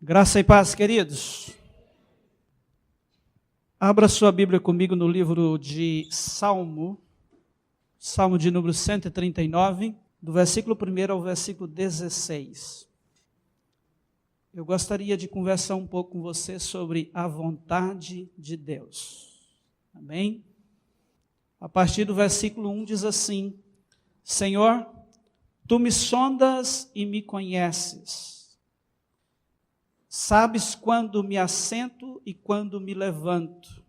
Graça e paz, queridos. Abra sua Bíblia comigo no livro de Salmo de número 139, do versículo 1 ao versículo 16. Eu gostaria de conversar um pouco com você sobre a vontade de Deus. Amém? A partir do versículo 1 diz assim: Senhor, Tu me sondas e me conheces. Sabes quando me assento e quando me levanto.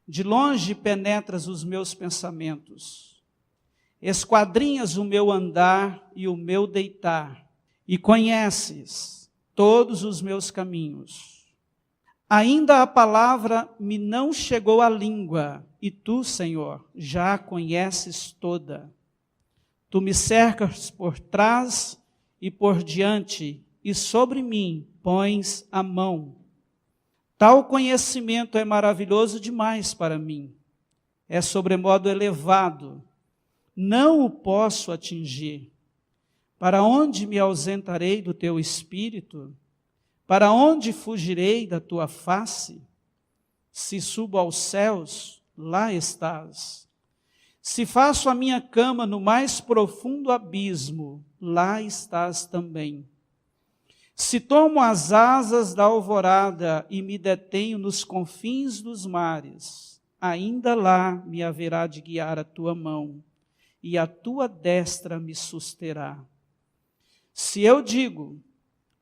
De longe penetras os meus pensamentos. Esquadrinhas o meu andar e o meu deitar, e conheces todos os meus caminhos. Ainda a palavra me não chegou à língua, e tu, Senhor, já a conheces toda. Tu me cercas por trás e por diante, e sobre mim pões a mão. Tal conhecimento é maravilhoso demais para mim. É sobremodo elevado. Não o posso atingir. Para onde me ausentarei do teu espírito? Para onde fugirei da tua face? Se subo aos céus, lá estás. Se faço a minha cama no mais profundo abismo, lá estás também. Se tomo as asas da alvorada e me detenho nos confins dos mares, ainda lá me haverá de guiar a tua mão, e a tua destra me susterá. Se eu digo,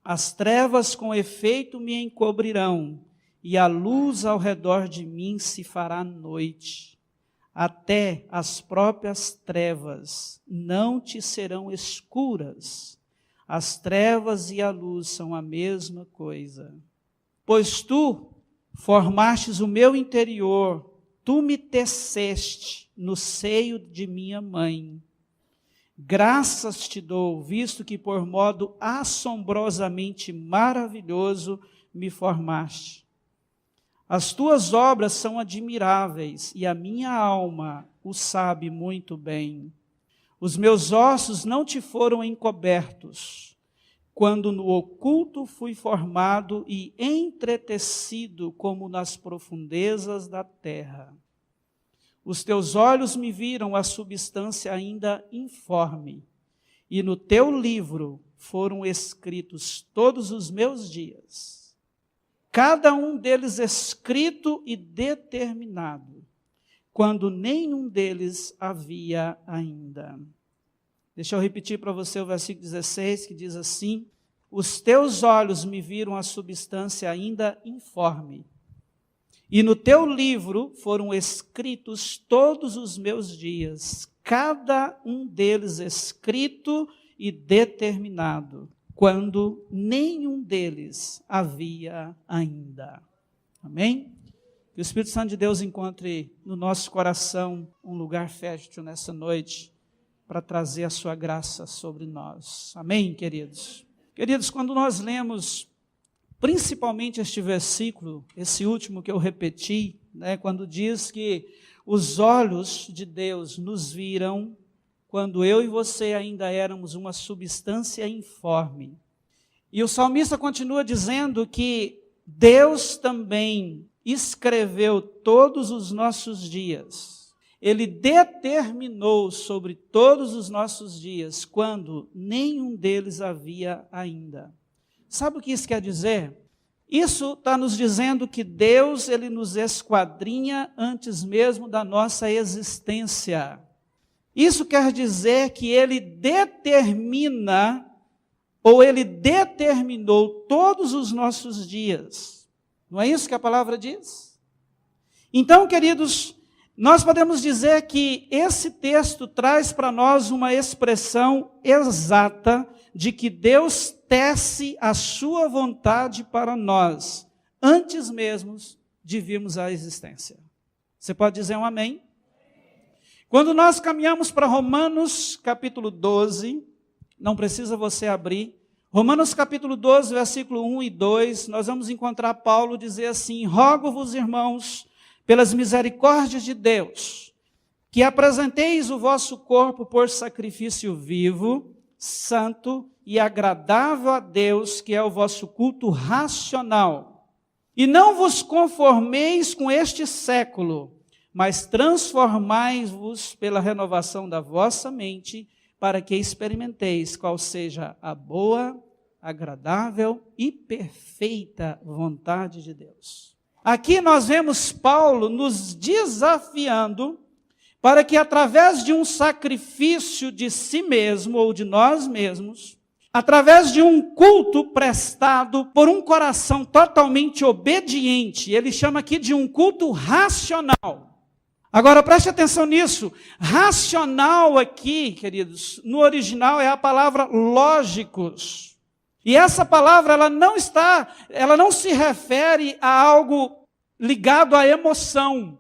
as trevas com efeito me encobrirão, e a luz ao redor de mim se fará noite, até as próprias trevas não te serão escuras. As trevas e a luz são a mesma coisa. Pois tu formastes o meu interior, tu me teceste no seio de minha mãe. Graças te dou, visto que por modo assombrosamente maravilhoso me formaste. As tuas obras são admiráveis, e a minha alma o sabe muito bem. Os meus ossos não te foram encobertos, quando no oculto fui formado e entretecido como nas profundezas da terra. Os teus olhos me viram a substância ainda informe, e no teu livro foram escritos todos os meus dias, cada um deles escrito e determinado, quando nenhum deles havia ainda. Deixa eu repetir para você o versículo 16, que diz assim: os teus olhos me viram a substância ainda informe, e no teu livro foram escritos todos os meus dias, cada um deles escrito e determinado, quando nenhum deles havia ainda. Amém? Que o Espírito Santo de Deus encontre no nosso coração um lugar fértil nessa noite para trazer a sua graça sobre nós. Amém, queridos? Queridos, quando nós lemos principalmente este versículo, esse último que eu repeti, quando diz que os olhos de Deus nos viram quando eu e você ainda éramos uma substância informe. E o salmista continua dizendo que Deus também escreveu todos os nossos dias. Ele determinou sobre todos os nossos dias, quando nenhum deles havia ainda. Sabe o que isso quer dizer? Isso está nos dizendo que Deus, Ele nos esquadrinha antes mesmo da nossa existência. Isso quer dizer que Ele determina, ou Ele determinou todos os nossos dias. Não é isso que a palavra diz? Então, queridos, nós podemos dizer que esse texto traz para nós uma expressão exata de que Deus tece a sua vontade para nós, antes mesmo de virmos à existência. Você pode dizer um amém? Quando nós caminhamos para Romanos capítulo 12, não precisa você abrir, Romanos capítulo 12, versículo 1 e 2, nós vamos encontrar Paulo dizer assim: rogo-vos, irmãos, pelas misericórdias de Deus, que apresenteis o vosso corpo por sacrifício vivo, santo e agradável a Deus, que é o vosso culto racional. E não vos conformeis com este século, mas transformai-vos pela renovação da vossa mente, para que experimenteis qual seja a boa, agradável e perfeita vontade de Deus. Aqui nós vemos Paulo nos desafiando para que através de um sacrifício de si mesmo ou de nós mesmos, através de um culto prestado por um coração totalmente obediente, ele chama aqui de um culto racional. Agora preste atenção nisso, racional aqui, queridos, no original é a palavra lógicos. E essa palavra ela não se refere a algo ligado à emoção.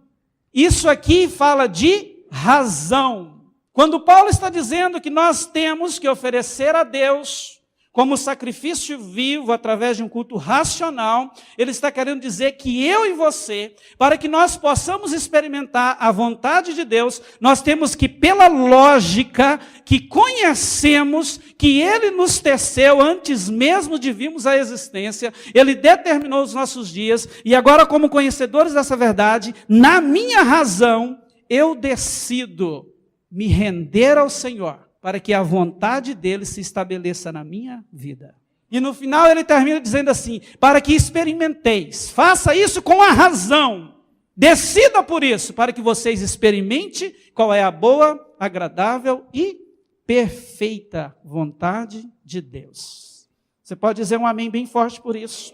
Isso aqui fala de razão. Quando Paulo está dizendo que nós temos que oferecer a Deus como sacrifício vivo, através de um culto racional, ele está querendo dizer que eu e você, para que nós possamos experimentar a vontade de Deus, nós temos que, pela lógica que conhecemos, que Ele nos teceu antes mesmo de virmos à existência, Ele determinou os nossos dias, e agora como conhecedores dessa verdade, na minha razão, eu decido me render ao Senhor, para que a vontade dele se estabeleça na minha vida. E no final ele termina dizendo assim, para que experimenteis, faça isso com a razão, decida por isso, para que vocês experimentem qual é a boa, agradável e perfeita vontade de Deus. Você pode dizer um amém bem forte por isso?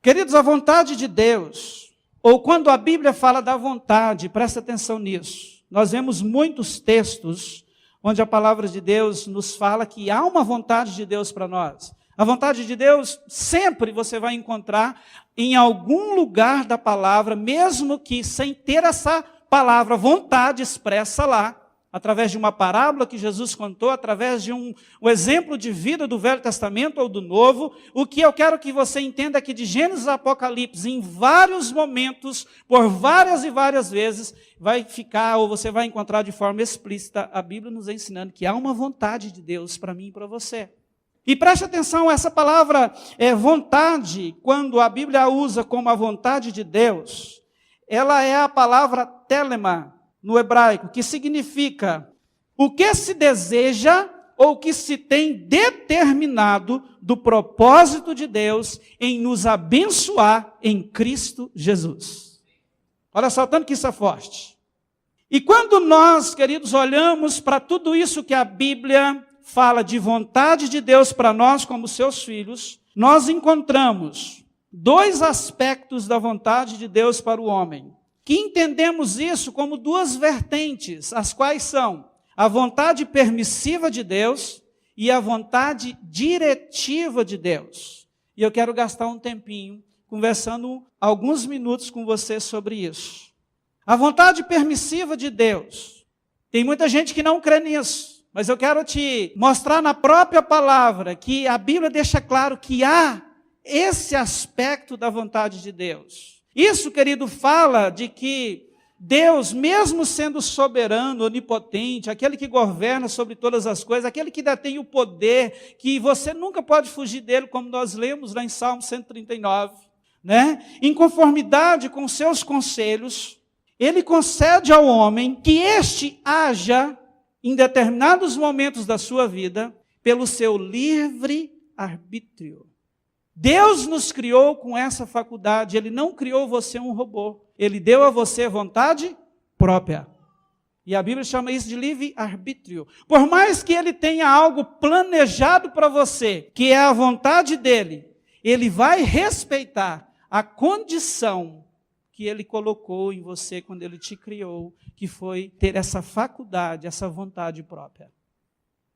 Queridos, a vontade de Deus, ou quando a Bíblia fala da vontade, presta atenção nisso, nós vemos muitos textos onde a palavra de Deus nos fala que há uma vontade de Deus para nós. A vontade de Deus sempre você vai encontrar em algum lugar da palavra, mesmo que sem ter essa palavra vontade expressa lá, através de uma parábola que Jesus contou, através de um exemplo de vida do Velho Testamento ou do Novo. O que eu quero que você entenda é que de Gênesis a Apocalipse, em vários momentos, por várias e várias vezes, vai ficar, ou você vai encontrar de forma explícita, a Bíblia nos ensinando que há uma vontade de Deus para mim e para você. E preste atenção, essa palavra vontade, quando a Bíblia a usa como a vontade de Deus, ela é a palavra telema, no hebraico, que significa o que se deseja ou que se tem determinado do propósito de Deus em nos abençoar em Cristo Jesus. Olha só, tanto que isso é forte. E quando nós, queridos, olhamos para tudo isso que a Bíblia fala de vontade de Deus para nós como seus filhos, nós encontramos dois aspectos da vontade de Deus para o homem, que entendemos isso como duas vertentes, as quais são a vontade permissiva de Deus e a vontade diretiva de Deus. E eu quero gastar um tempinho conversando alguns minutos com você sobre isso. A vontade permissiva de Deus. Tem muita gente que não crê nisso, mas eu quero te mostrar na própria palavra que a Bíblia deixa claro que há esse aspecto da vontade de Deus. Isso, querido, fala de que Deus, mesmo sendo soberano, onipotente, aquele que governa sobre todas as coisas, aquele que detém o poder, que você nunca pode fugir dele, como nós lemos lá em Salmo 139, né? Em conformidade com seus conselhos, ele concede ao homem que este haja em determinados momentos da sua vida pelo seu livre arbítrio. Deus nos criou com essa faculdade, Ele não criou você um robô, Ele deu a você vontade própria. E a Bíblia chama isso de livre-arbítrio. Por mais que Ele tenha algo planejado para você, que é a vontade dEle, Ele vai respeitar a condição que Ele colocou em você quando Ele te criou, que foi ter essa faculdade, essa vontade própria.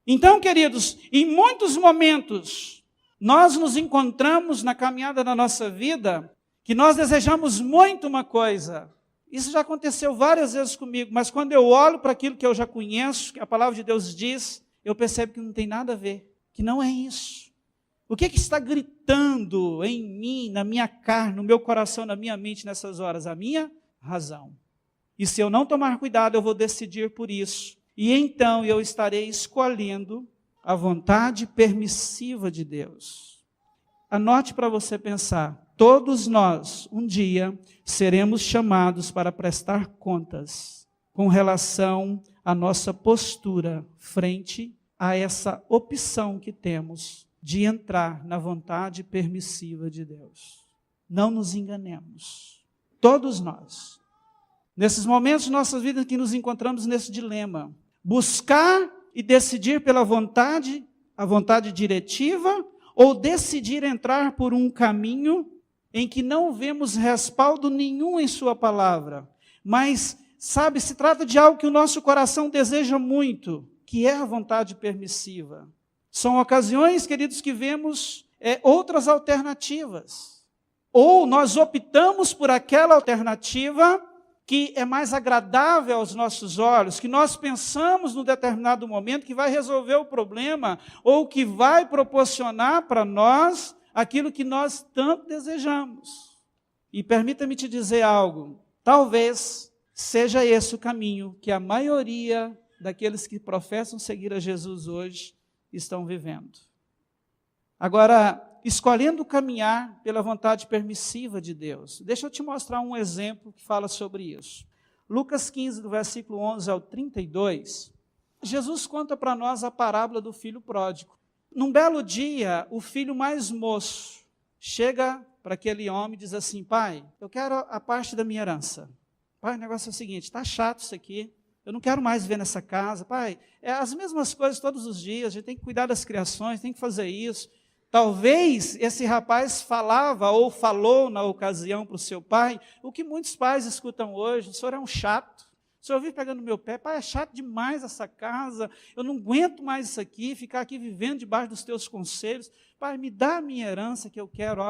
Então, queridos, em muitos momentos, nós nos encontramos na caminhada da nossa vida, que nós desejamos muito uma coisa. Isso já aconteceu várias vezes comigo, mas quando eu olho para aquilo que eu já conheço, que a palavra de Deus diz, eu percebo que não tem nada a ver, que não é isso. O que está gritando em mim, na minha carne, no meu coração, na minha mente nessas horas? A minha razão. E se eu não tomar cuidado, eu vou decidir por isso. E então eu estarei escolhendo a vontade permissiva de Deus. Anote para você pensar. Todos nós, um dia, seremos chamados para prestar contas com relação à nossa postura frente a essa opção que temos de entrar na vontade permissiva de Deus. Não nos enganemos. Todos nós. Nesses momentos de nossa vida que nos encontramos nesse dilema. Buscar e decidir pela vontade, a vontade diretiva, ou decidir entrar por um caminho em que não vemos respaldo nenhum em sua palavra. Mas, sabe, se trata de algo que o nosso coração deseja muito, que é a vontade permissiva. São ocasiões, queridos, que vemos outras alternativas. Ou nós optamos por aquela alternativa que é mais agradável aos nossos olhos, que nós pensamos num determinado momento que vai resolver o problema, ou que vai proporcionar para nós aquilo que nós tanto desejamos. E permita-me te dizer algo, talvez seja esse o caminho que a maioria daqueles que professam seguir a Jesus hoje estão vivendo. Agora, escolhendo caminhar pela vontade permissiva de Deus. Deixa eu te mostrar um exemplo que fala sobre isso. Lucas 15, do versículo 11 ao 32, Jesus conta para nós a parábola do filho pródigo. Num belo dia, o filho mais moço chega para aquele homem e diz assim: pai, eu quero a parte da minha herança. Pai, o negócio é o seguinte, está chato isso aqui, eu não quero mais viver nessa casa. Pai, é as mesmas coisas todos os dias, a gente tem que cuidar das criações, tem que fazer isso. Talvez esse rapaz falava ou falou na ocasião para o seu pai, o que muitos pais escutam hoje: o senhor é um chato, o senhor vive pegando meu pé, pai, é chato demais essa casa, eu não aguento mais isso aqui, ficar aqui vivendo debaixo dos teus conselhos. Pai, me dá a minha herança que eu quero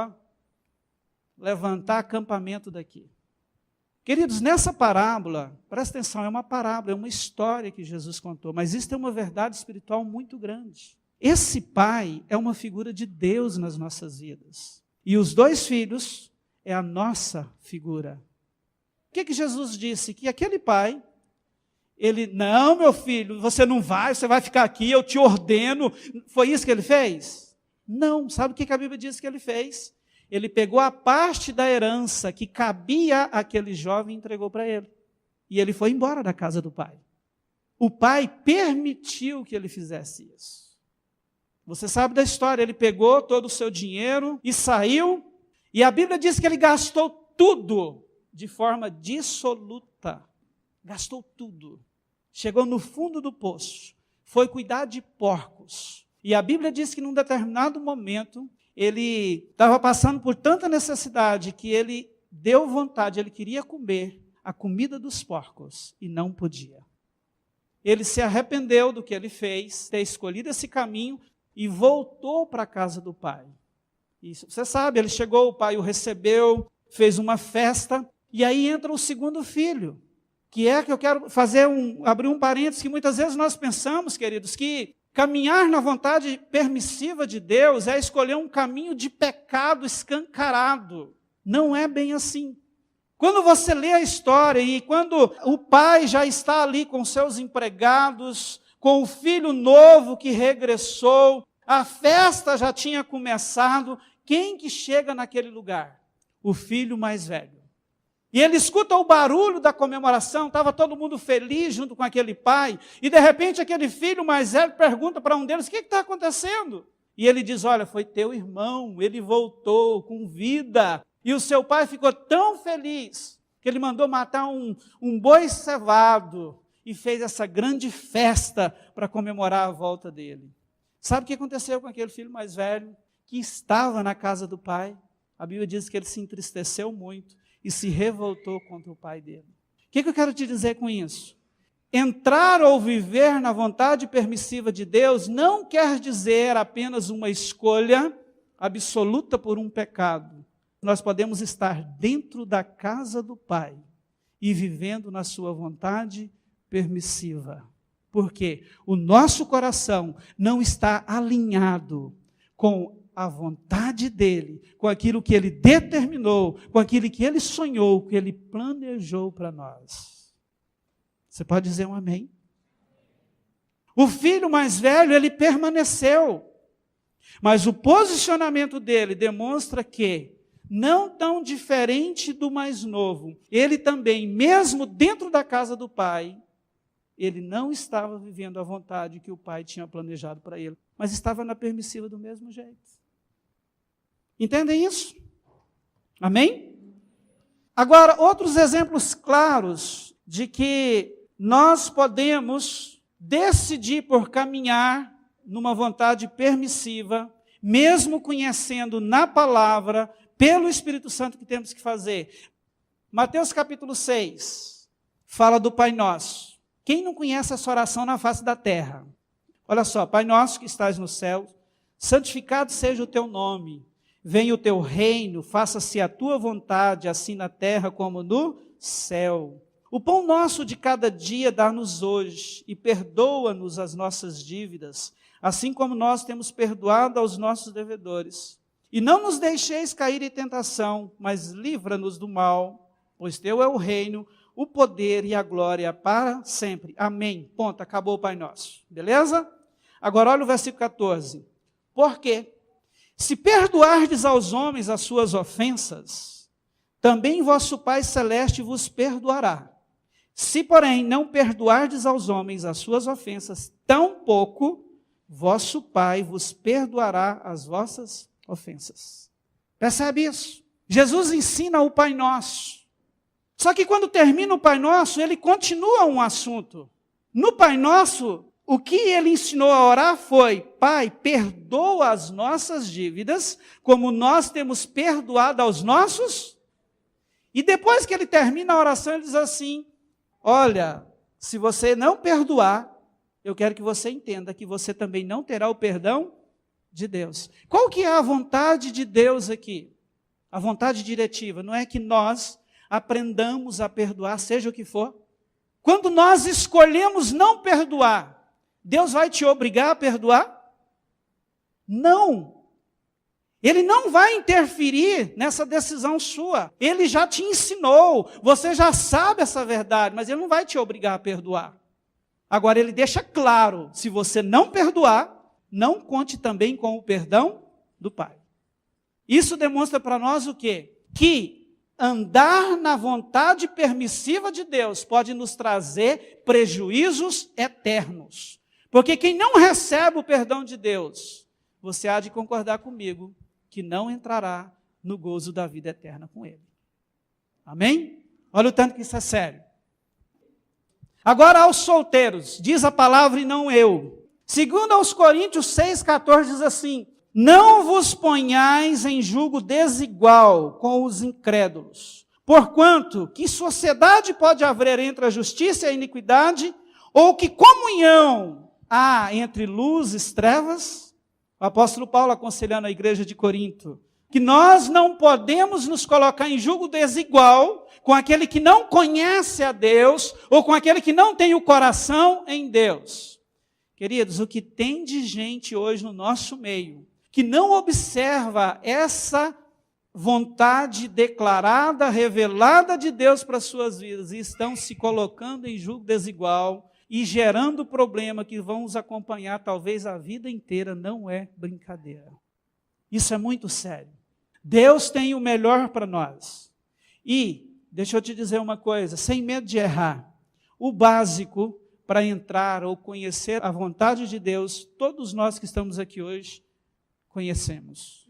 levantar acampamento daqui. Queridos, nessa parábola, presta atenção, é uma parábola, é uma história que Jesus contou, mas isso é uma verdade espiritual muito grande. Esse pai é uma figura de Deus nas nossas vidas. E os dois filhos é a nossa figura. O que Jesus disse? Que aquele pai, ele, não, meu filho, você não vai, você vai ficar aqui, eu te ordeno. Foi isso que ele fez? Não. Sabe o que a Bíblia diz que ele fez? Ele pegou a parte da herança que cabia àquele jovem e entregou para ele. E ele foi embora da casa do pai. O pai permitiu que ele fizesse isso. Você sabe da história, ele pegou todo o seu dinheiro e saiu, e a Bíblia diz que ele gastou tudo de forma dissoluta. Gastou tudo. Chegou no fundo do poço, foi cuidar de porcos. E a Bíblia diz que num determinado momento, ele estava passando por tanta necessidade que ele deu vontade, ele queria comer a comida dos porcos e não podia. Ele se arrependeu do que ele fez, ter escolhido esse caminho, e voltou para a casa do pai. Isso, você sabe, ele chegou, o pai o recebeu, fez uma festa, e aí entra o segundo filho, que eu quero abrir um parênteses, que muitas vezes nós pensamos, queridos, que caminhar na vontade permissiva de Deus é escolher um caminho de pecado escancarado. Não é bem assim. Quando você lê a história e quando o pai já está ali com seus empregados, com o filho novo que regressou, a festa já tinha começado, quem que chega naquele lugar? O filho mais velho. E ele escuta o barulho da comemoração, estava todo mundo feliz junto com aquele pai, e de repente aquele filho mais velho pergunta para um deles: o que está acontecendo? E ele diz: olha, foi teu irmão, ele voltou com vida. E o seu pai ficou tão feliz, que ele mandou matar um boi cevado, e fez essa grande festa para comemorar a volta dele. Sabe o que aconteceu com aquele filho mais velho, que estava na casa do pai? A Bíblia diz que ele se entristeceu muito e se revoltou contra o pai dele. O que eu quero te dizer com isso? Entrar ou viver na vontade permissiva de Deus não quer dizer apenas uma escolha absoluta por um pecado. Nós podemos estar dentro da casa do pai e vivendo na sua vontade permissiva. Porque o nosso coração não está alinhado com a vontade dele, com aquilo que ele determinou, com aquilo que ele sonhou, que ele planejou para nós. Você pode dizer um amém? O filho mais velho, ele permaneceu. Mas o posicionamento dele demonstra que, não tão diferente do mais novo, ele também, mesmo dentro da casa do pai, ele não estava vivendo a vontade que o pai tinha planejado para ele, mas estava na permissiva do mesmo jeito. Entendem isso? Amém? Agora, outros exemplos claros de que nós podemos decidir por caminhar numa vontade permissiva, mesmo conhecendo na palavra, pelo Espírito Santo, que temos que fazer. Mateus capítulo 6, fala do Pai Nosso. Quem não conhece essa oração na face da terra? Olha só, Pai Nosso que estás no céu, santificado seja o teu nome, venha o teu reino, faça-se a tua vontade, assim na terra como no céu. O pão nosso de cada dia dá-nos hoje, e perdoa-nos as nossas dívidas, assim como nós temos perdoado aos nossos devedores. E não nos deixeis cair em tentação, mas livra-nos do mal, pois teu é o reino, o poder e a glória para sempre. Amém. Ponto. Acabou o Pai Nosso. Beleza? Agora olha o versículo 14. Porque se perdoardes aos homens as suas ofensas, também vosso Pai Celeste vos perdoará. Se, porém, não perdoardes aos homens as suas ofensas, tampouco vosso Pai vos perdoará as vossas ofensas. Percebe isso? Jesus ensina o Pai Nosso. Só que quando termina o Pai Nosso, ele continua um assunto. No Pai Nosso, o que ele ensinou a orar foi: Pai, perdoa as nossas dívidas, como nós temos perdoado aos nossos. E depois que ele termina a oração, ele diz assim: olha, se você não perdoar, eu quero que você entenda que você também não terá o perdão de Deus. Qual que é a vontade de Deus aqui? A vontade diretiva não é que nós aprendamos a perdoar, seja o que for. Quando nós escolhemos não perdoar, Deus vai te obrigar a perdoar? Não. Ele não vai interferir nessa decisão sua. Ele já te ensinou, você já sabe essa verdade, mas ele não vai te obrigar a perdoar. Agora ele deixa claro, se você não perdoar, não conte também com o perdão do Pai. Isso demonstra para nós o quê? Que andar na vontade permissiva de Deus pode nos trazer prejuízos eternos. Porque quem não recebe o perdão de Deus, você há de concordar comigo, que não entrará no gozo da vida eterna com Ele. Amém? Olha o tanto que isso é sério. Agora aos solteiros, diz a palavra e não eu. Segundo aos Coríntios 6,14 diz assim: não vos ponhais em julgo desigual com os incrédulos, porquanto que sociedade pode haver entre a justiça e a iniquidade, ou que comunhão há entre luz e trevas? O apóstolo Paulo aconselhando a igreja de Corinto, que nós não podemos nos colocar em julgo desigual com aquele que não conhece a Deus, ou com aquele que não tem o coração em Deus. Queridos, o que tem de gente hoje no nosso meio, que não observa essa vontade declarada, revelada de Deus para as suas vidas, e estão se colocando em julgo desigual e gerando problema que vão os acompanhar talvez a vida inteira, não é brincadeira. Isso é muito sério. Deus tem o melhor para nós. E, deixa eu te dizer uma coisa, sem medo de errar, o básico para entrar ou conhecer a vontade de Deus, todos nós que estamos aqui hoje conhecemos.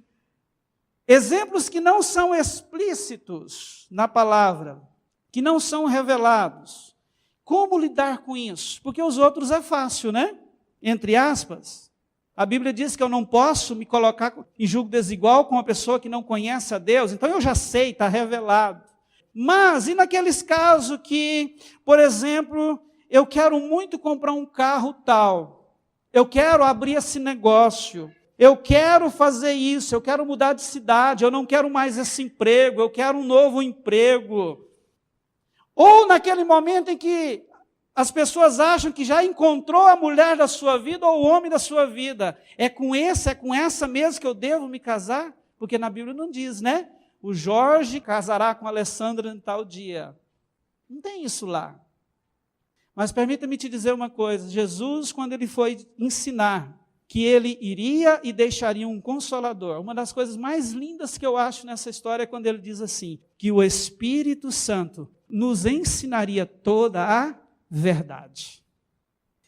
Exemplos que não são explícitos na palavra, que não são revelados. Como lidar com isso? Porque os outros é fácil, né? Entre aspas. A Bíblia diz que eu não posso me colocar em julgo desigual com uma pessoa que não conhece a Deus, então eu já sei, está revelado. Mas, e naqueles casos que, por exemplo, eu quero muito comprar um carro tal, eu quero abrir esse negócio, eu quero fazer isso, eu quero mudar de cidade, eu não quero mais esse emprego, eu quero um novo emprego. Ou naquele momento em que as pessoas acham que já encontrou a mulher da sua vida ou o homem da sua vida. É com essa mesmo que eu devo me casar? Porque na Bíblia não diz, né? O Jorge casará com a Alessandra em tal dia. Não tem isso lá. Mas permita-me te dizer uma coisa, Jesus, quando ele foi ensinar que ele iria e deixaria um consolador, uma das coisas mais lindas que eu acho nessa história é quando ele diz assim, que o Espírito Santo nos ensinaria toda a verdade.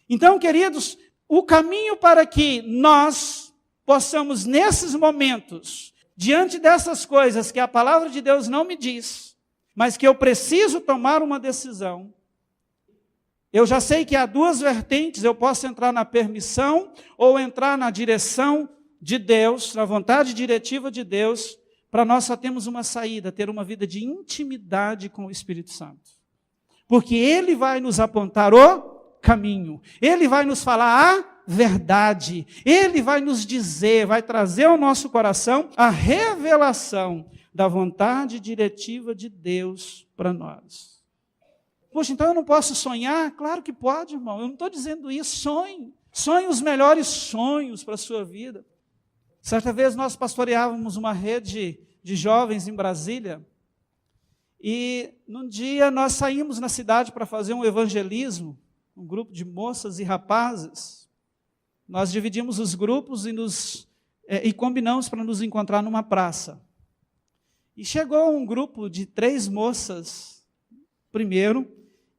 Então, queridos, o caminho para que nós possamos, nesses momentos, diante dessas coisas que a palavra de Deus não me diz, mas que eu preciso tomar uma decisão, eu já sei que há duas vertentes, eu posso entrar na permissão ou entrar na direção de Deus, na vontade diretiva de Deus, para nós só temos uma saída, ter uma vida de intimidade com o Espírito Santo. Porque Ele vai nos apontar o caminho, Ele vai nos falar a verdade, Ele vai nos dizer, vai trazer ao nosso coração a revelação da vontade diretiva de Deus para nós. Poxa, então eu não posso sonhar? Claro que pode, irmão. Eu não estou dizendo isso. Sonhe. Sonhe os melhores sonhos para a sua vida. Certa vez nós pastoreávamos uma rede de jovens em Brasília. E num dia nós saímos na cidade para fazer um evangelismo. Um grupo de moças e rapazes. Nós dividimos os grupos e combinamos para nos encontrar numa praça. E chegou um grupo de 3 moças primeiro.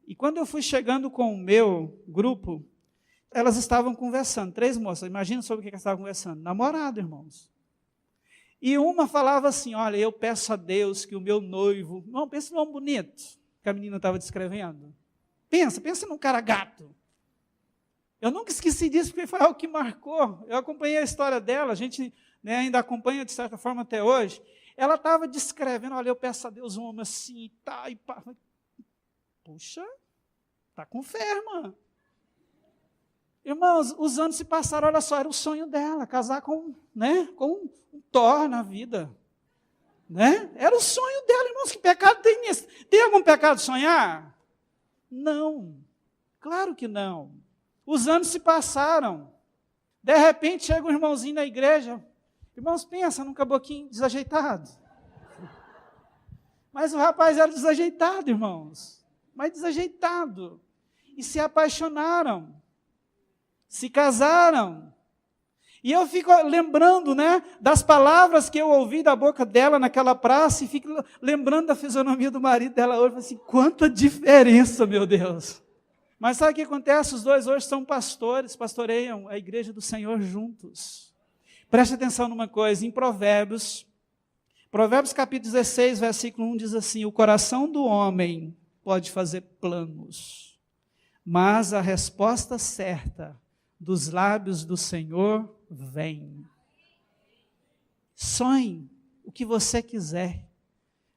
E quando eu fui chegando com o meu grupo, elas estavam conversando, 3 moças, imagina sobre o que elas estavam conversando, namorado, irmãos. E uma falava assim, olha, eu peço a Deus que o meu noivo, não, pensa num nome bonito, que a menina estava descrevendo. Pensa num cara gato. Eu nunca esqueci disso, porque foi algo que marcou. Eu acompanhei a história dela, a gente ainda acompanha de certa forma até hoje. Ela estava descrevendo, olha, eu peço a Deus um homem assim, tá, e pá. Puxa, está com fé, irmã. Irmãos, os anos se passaram, olha só, era o sonho dela, casar com um Thor na vida. Era o sonho dela, irmãos, que pecado tem nisso? Tem algum pecado sonhar? Não, claro que não. Os anos se passaram. De repente chega um irmãozinho na igreja. Irmãos, pensa num caboquinho desajeitado. Mas o rapaz era desajeitado, irmãos. Mas desajeitado, e se apaixonaram, se casaram, e eu fico lembrando, das palavras que eu ouvi da boca dela naquela praça, e fico lembrando da fisionomia do marido dela hoje, assim, quanta diferença, meu Deus. Mas sabe o que acontece? Os dois hoje são pastores, pastoreiam a igreja do Senhor juntos. Preste atenção numa coisa, em Provérbios capítulo 16, versículo 1 diz assim, o coração do homem pode fazer planos, mas a resposta certa dos lábios do Senhor vem. Sonhe o que você quiser,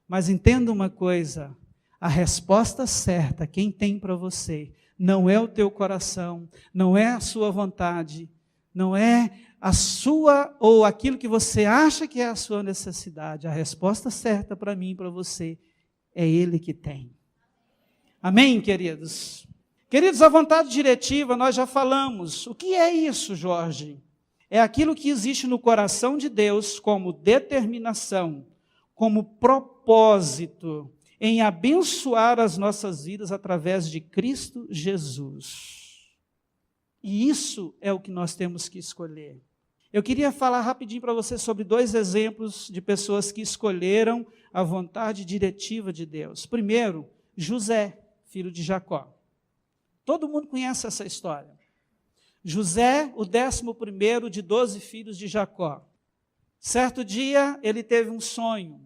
mas entenda uma coisa, a resposta certa, quem tem para você, não é o teu coração, não é a sua vontade, não é a sua ou aquilo que você acha que é a sua necessidade. A resposta certa para mim e para você é Ele que tem. Amém, queridos? Queridos, a vontade diretiva, nós já falamos. O que é isso, Jorge? É aquilo que existe no coração de Deus como determinação, como propósito em abençoar as nossas vidas através de Cristo Jesus. E isso é o que nós temos que escolher. Eu queria falar rapidinho para você sobre 2 exemplos de pessoas que escolheram a vontade diretiva de Deus. Primeiro, José, filho de Jacó. Todo mundo conhece essa história. José, o 11º de 12 filhos de Jacó. Certo dia, ele teve um sonho.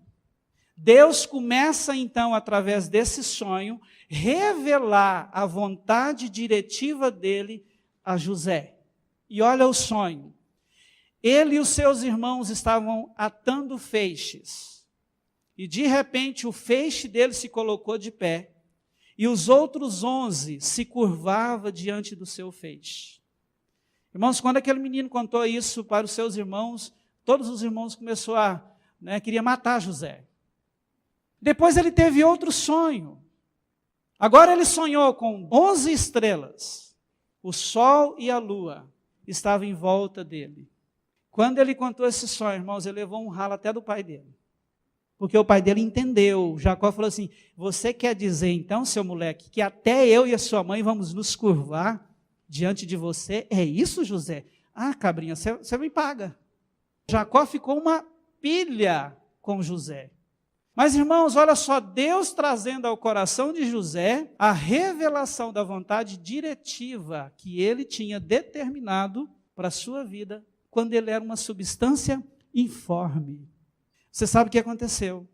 Deus começa então, através desse sonho, revelar a vontade diretiva dele a José. E olha o sonho. Ele e os seus irmãos estavam atando feixes. E de repente o feixe dele se colocou de pé. E os outros 11 se curvavam diante do seu feixe. Irmãos, quando aquele menino contou isso para os seus irmãos, todos os irmãos começaram queria matar José. Depois ele teve outro sonho. Agora ele sonhou com 11 estrelas. O sol e a lua estavam em volta dele. Quando ele contou esse sonho, irmãos, ele levou um ralo até do pai dele. Porque o pai dele entendeu. Jacó falou assim, você quer dizer então, seu moleque, que até eu e a sua mãe vamos nos curvar diante de você? É isso, José? Ah, cabrinha, você me paga. Jacó ficou uma pilha com José. Mas, irmãos, olha só, Deus trazendo ao coração de José a revelação da vontade diretiva que ele tinha determinado para a sua vida quando ele era uma substância informe. Você sabe o que aconteceu?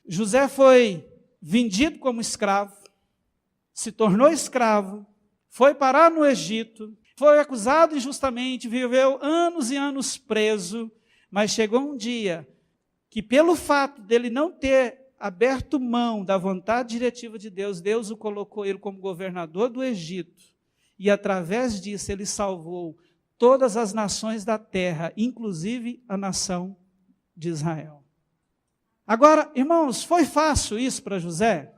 José foi vendido como escravo, se tornou escravo, foi parar no Egito, foi acusado injustamente, viveu anos e anos preso, mas chegou um dia que pelo fato dele não ter aberto mão da vontade diretiva de Deus, Deus o colocou ele como governador do Egito, e através disso ele salvou todas as nações da terra, inclusive a nação de Israel. Agora, irmãos, foi fácil isso para José?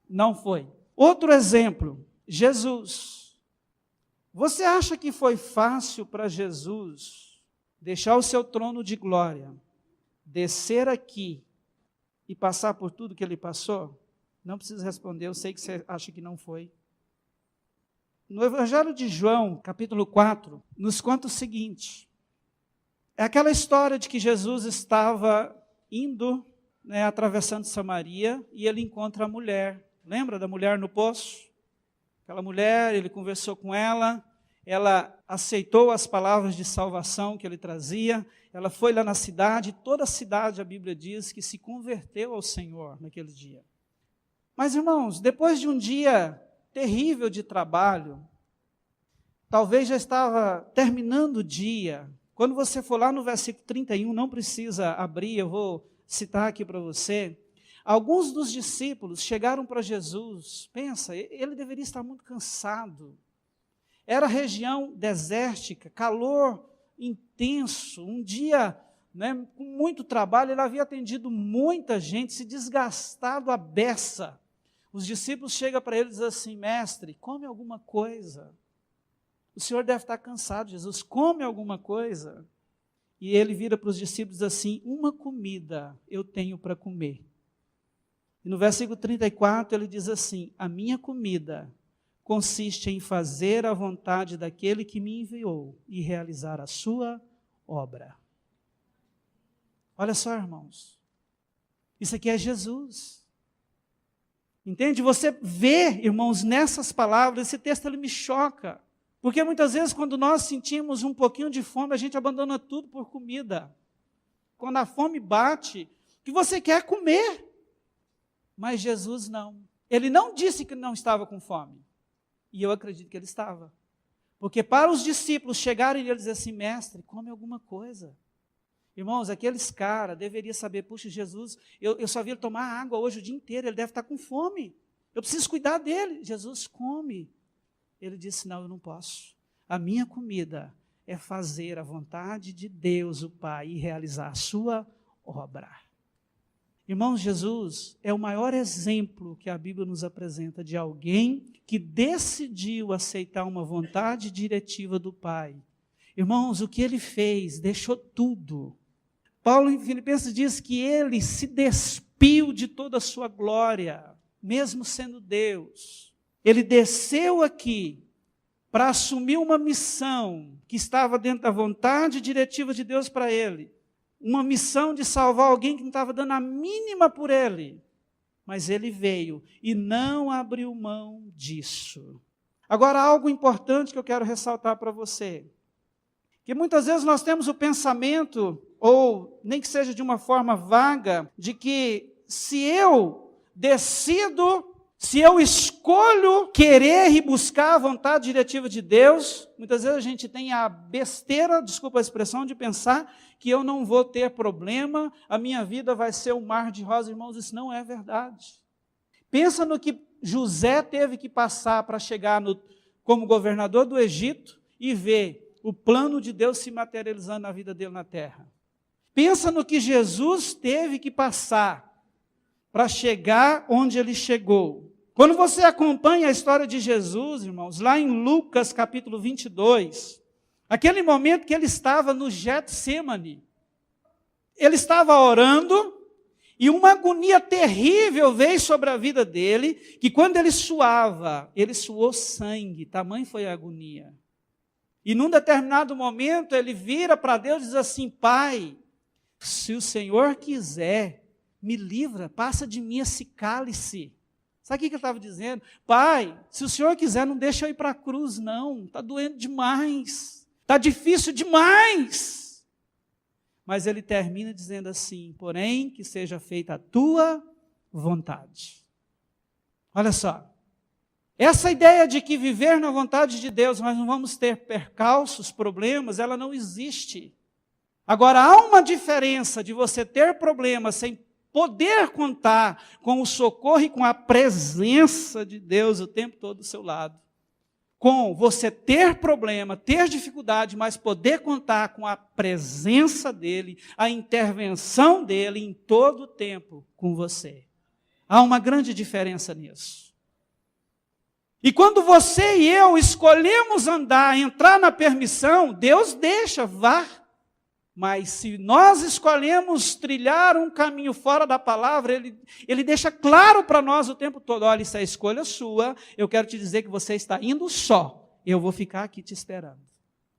Não foi. Outro exemplo, Jesus. Você acha que foi fácil para Jesus deixar o seu trono de glória, descer aqui e passar por tudo que ele passou? Não precisa responder, eu sei que você acha que não foi. No Evangelho de João, capítulo 4, nos conta o seguinte, é aquela história de que Jesus estava indo, atravessando Samaria, e ele encontra a mulher. Lembra da mulher no poço? Aquela mulher, ele conversou com ela aceitou as palavras de salvação que ele trazia, ela foi lá na cidade, toda a cidade, a Bíblia diz, que se converteu ao Senhor naquele dia. Mas, irmãos, depois de um dia terrível de trabalho, talvez já estava terminando o dia. Quando você for lá no versículo 31, não precisa abrir, eu vou citar aqui para você. Alguns dos discípulos chegaram para Jesus, pensa, ele deveria estar muito cansado. Era região desértica, calor intenso, um dia com muito trabalho, ele havia atendido muita gente, se desgastado à beça. Os discípulos chegam para ele e dizem assim, mestre, come alguma coisa. O senhor deve estar cansado, Jesus, come alguma coisa. E ele vira para os discípulos assim, uma comida eu tenho para comer. E no versículo 34 ele diz assim, a minha comida consiste em fazer a vontade daquele que me enviou e realizar a sua obra. Olha só, irmãos, isso aqui é Jesus. Entende? Você vê, irmãos, nessas palavras, esse texto ele me choca. Porque muitas vezes quando nós sentimos um pouquinho de fome, a gente abandona tudo por comida. Quando a fome bate, que você quer comer. Mas Jesus não. Ele não disse que não estava com fome. E eu acredito que ele estava. Porque para os discípulos chegarem e ele dizer assim, mestre, come alguma coisa. Irmãos, aqueles caras deveriam saber, puxa, Jesus, eu só vi ele tomar água hoje o dia inteiro, ele deve estar com fome. Eu preciso cuidar dele. Jesus, come. Ele disse, não, eu não posso. A minha comida é fazer a vontade de Deus, o Pai, e realizar a sua obra. Irmãos, Jesus é o maior exemplo que a Bíblia nos apresenta de alguém que decidiu aceitar uma vontade diretiva do Pai. Irmãos, o que ele fez? Deixou tudo. Paulo em Filipenses diz que ele se despiu de toda a sua glória, mesmo sendo Deus. Ele desceu aqui para assumir uma missão que estava dentro da vontade diretiva de Deus para ele. Uma missão de salvar alguém que não estava dando a mínima por ele. Mas ele veio e não abriu mão disso. Agora, algo importante que eu quero ressaltar para você. Que muitas vezes nós temos o pensamento, ou nem que seja de uma forma vaga, de que se eu decido, se eu escolho querer e buscar a vontade diretiva de Deus, muitas vezes a gente tem a besteira, desculpa a expressão, de pensar que eu não vou ter problema, a minha vida vai ser um mar de rosas. Irmãos, isso não é verdade. Pensa no que José teve que passar para chegar como governador do Egito e ver o plano de Deus se materializando na vida dele na terra. Pensa no que Jesus teve que passar para chegar onde ele chegou. Quando você acompanha a história de Jesus, irmãos, lá em Lucas capítulo 22, aquele momento que ele estava no Getsemane, ele estava orando, E uma agonia terrível veio sobre a vida dele, que quando ele suava, ele suou sangue, tamanho foi a agonia. E num determinado momento ele vira para Deus e diz assim: Pai, se o Senhor quiser, me livra, passa de mim esse cálice. Sabe o que ele estava dizendo? Pai, se o Senhor quiser, não deixa eu ir para a cruz, não. Está doendo demais. Está difícil demais. Mas ele termina dizendo assim: porém, que seja feita a tua vontade. Olha só. Essa ideia de que viver na vontade de Deus, nós não vamos ter percalços, problemas, ela não existe. Agora, há uma diferença de você ter problemas sem poder contar com o socorro e com a presença de Deus o tempo todo do seu lado. Com você ter problema, ter dificuldade, mas poder contar com a presença dEle, a intervenção dEle em todo o tempo com você. Há uma grande diferença nisso. E quando você e eu escolhemos andar, entrar na permissão, Deus deixa, vá. Mas se nós escolhemos trilhar um caminho fora da palavra, Ele deixa claro para nós o tempo todo: olha, isso é escolha sua, eu quero te dizer que você está indo só, eu vou ficar aqui te esperando.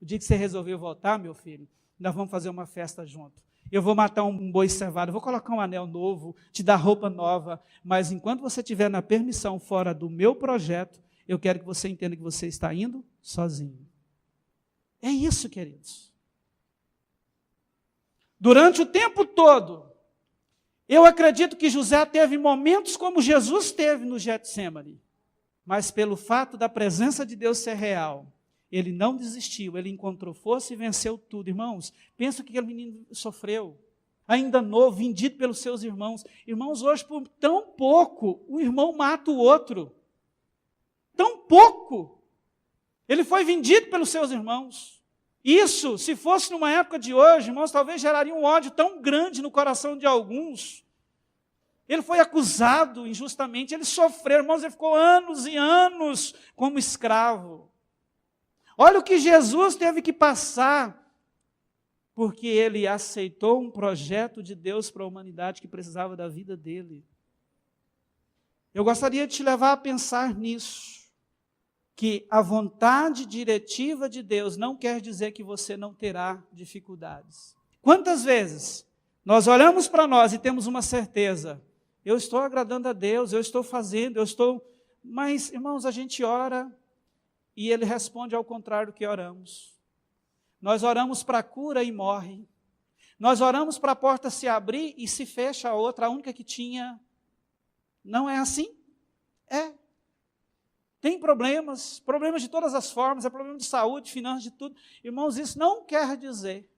O dia que você resolveu voltar, meu filho, nós vamos fazer uma festa junto. Eu vou matar um boi cevado, vou colocar um anel novo, te dar roupa nova, mas enquanto você estiver na permissão fora do meu projeto, eu quero que você entenda que você está indo sozinho. É isso, queridos. Durante o tempo todo, eu acredito que José teve momentos como Jesus teve no Getsêmani, mas pelo fato da presença de Deus ser real, ele não desistiu, ele encontrou força e venceu tudo. Irmãos, pensa o que aquele menino sofreu, ainda novo, vendido pelos seus irmãos. Irmãos, hoje por tão pouco, o irmão mata o outro. Tão pouco. Ele foi vendido pelos seus irmãos. Isso, se fosse numa época de hoje, irmãos, talvez geraria um ódio tão grande no coração de alguns. Ele foi acusado injustamente, ele sofreu, irmãos, ele ficou anos e anos como escravo. Olha o que Jesus teve que passar, porque ele aceitou um projeto de Deus para a humanidade que precisava da vida dele. Eu gostaria de te levar a pensar nisso, que a vontade diretiva de Deus não quer dizer que você não terá dificuldades. Quantas vezes nós olhamos para nós e temos uma certeza: eu estou agradando a Deus, eu estou fazendo, Mas, irmãos, a gente ora e Ele responde ao contrário do que oramos. Nós oramos para a cura e morre. Nós oramos para a porta se abrir e se fecha a outra, a única que tinha. Não é assim? É. Tem problemas de todas as formas, é problema de saúde, finanças, de tudo. Irmãos, isso não quer dizer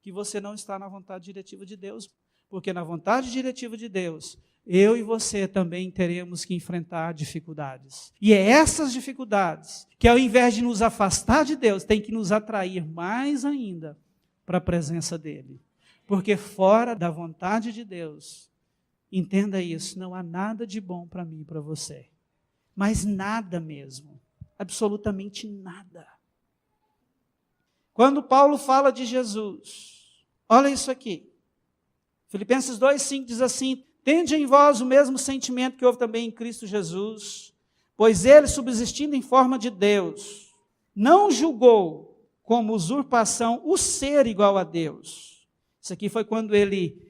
que você não está na vontade diretiva de Deus, porque na vontade diretiva de Deus, eu e você também teremos que enfrentar dificuldades. E é essas dificuldades que, ao invés de nos afastar de Deus, tem que nos atrair mais ainda para a presença dEle. Porque fora da vontade de Deus, entenda isso, não há nada de bom para mim e para você. Mas nada mesmo, absolutamente nada. Quando Paulo fala de Jesus, olha isso aqui. Filipenses 2,5 diz assim: tende em vós o mesmo sentimento que houve também em Cristo Jesus, pois ele, subsistindo em forma de Deus, não julgou como usurpação o ser igual a Deus. Isso aqui foi quando ele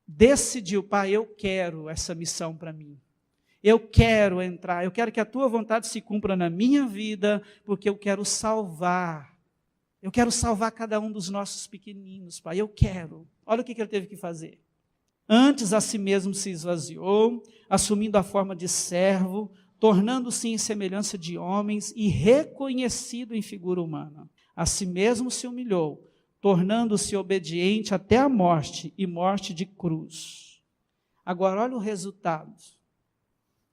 decidiu: Pai, eu quero essa missão para mim. Eu quero entrar, eu quero que a tua vontade se cumpra na minha vida, porque eu quero salvar. Eu quero salvar cada um dos nossos pequeninos, Pai, eu quero. Olha o que ele teve que fazer. Antes a si mesmo se esvaziou, assumindo a forma de servo, tornando-se em semelhança de homens e reconhecido em figura humana. A si mesmo se humilhou, tornando-se obediente até a morte e morte de cruz. Agora olha o resultado.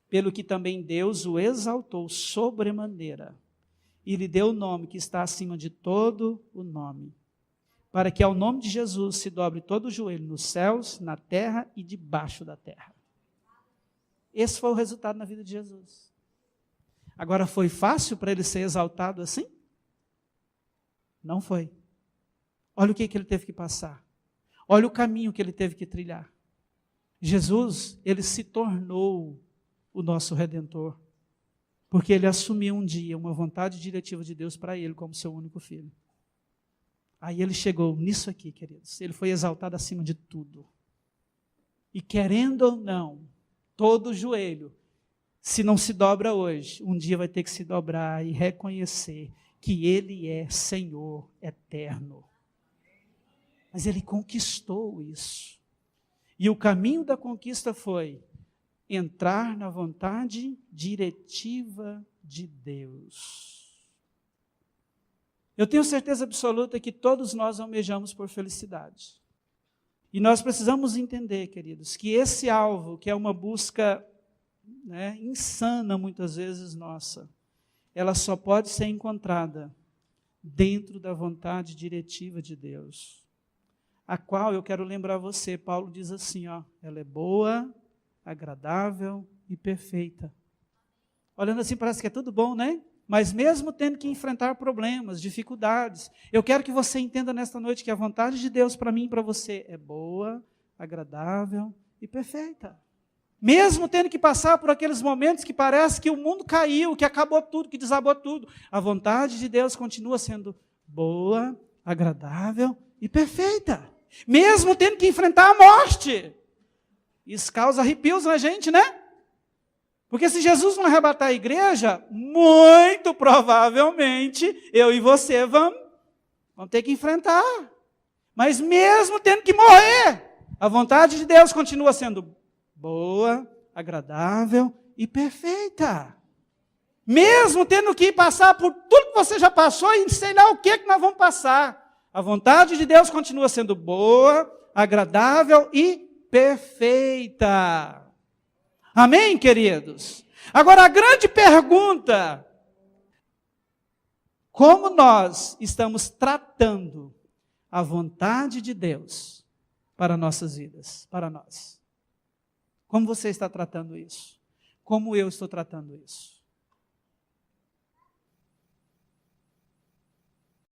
Pelo que também Deus o exaltou sobremaneira e lhe deu o nome que está acima de todo o nome, para que ao nome de Jesus se dobre todo o joelho nos céus, na terra e debaixo da terra. Esse foi o resultado na vida de Jesus. Agora, foi fácil para ele ser exaltado assim? Não foi. Olha o que ele teve que passar. Olha o caminho que ele teve que trilhar. Jesus, ele se tornou o nosso Redentor, porque ele assumiu um dia uma vontade diretiva de Deus para ele como seu único filho. Aí ele chegou nisso aqui, queridos. Ele foi exaltado acima de tudo. E querendo ou não, todo joelho, se não se dobra hoje, um dia vai ter que se dobrar e reconhecer que ele é Senhor eterno. Mas ele conquistou isso. E o caminho da conquista foi entrar na vontade diretiva de Deus. Eu tenho certeza absoluta que todos nós almejamos por felicidade. E nós precisamos entender, queridos, que esse alvo, que é uma busca insana muitas vezes nossa, ela só pode ser encontrada dentro da vontade diretiva de Deus. A qual eu quero lembrar você, Paulo diz assim, ela é boa, agradável e perfeita. Olhando assim parece que é tudo bom, né? Mas mesmo tendo que enfrentar problemas, dificuldades, eu quero que você entenda nesta noite que a vontade de Deus para mim e para você é boa, agradável e perfeita. Mesmo tendo que passar por aqueles momentos que parece que o mundo caiu, que acabou tudo, que desabou tudo, a vontade de Deus continua sendo boa, agradável e perfeita. Mesmo tendo que enfrentar a morte. Isso causa arrepios na gente, né? Porque se Jesus não arrebatar a igreja, muito provavelmente eu e você vamos ter que enfrentar. Mas mesmo tendo que morrer, a vontade de Deus continua sendo boa, agradável e perfeita. Mesmo tendo que passar por tudo que você já passou e sei lá o que nós vamos passar, a vontade de Deus continua sendo boa, agradável e perfeita. Amém, queridos? Agora a grande pergunta: como nós estamos tratando a vontade de Deus para nossas vidas, para nós? Como você está tratando isso? Como eu estou tratando isso?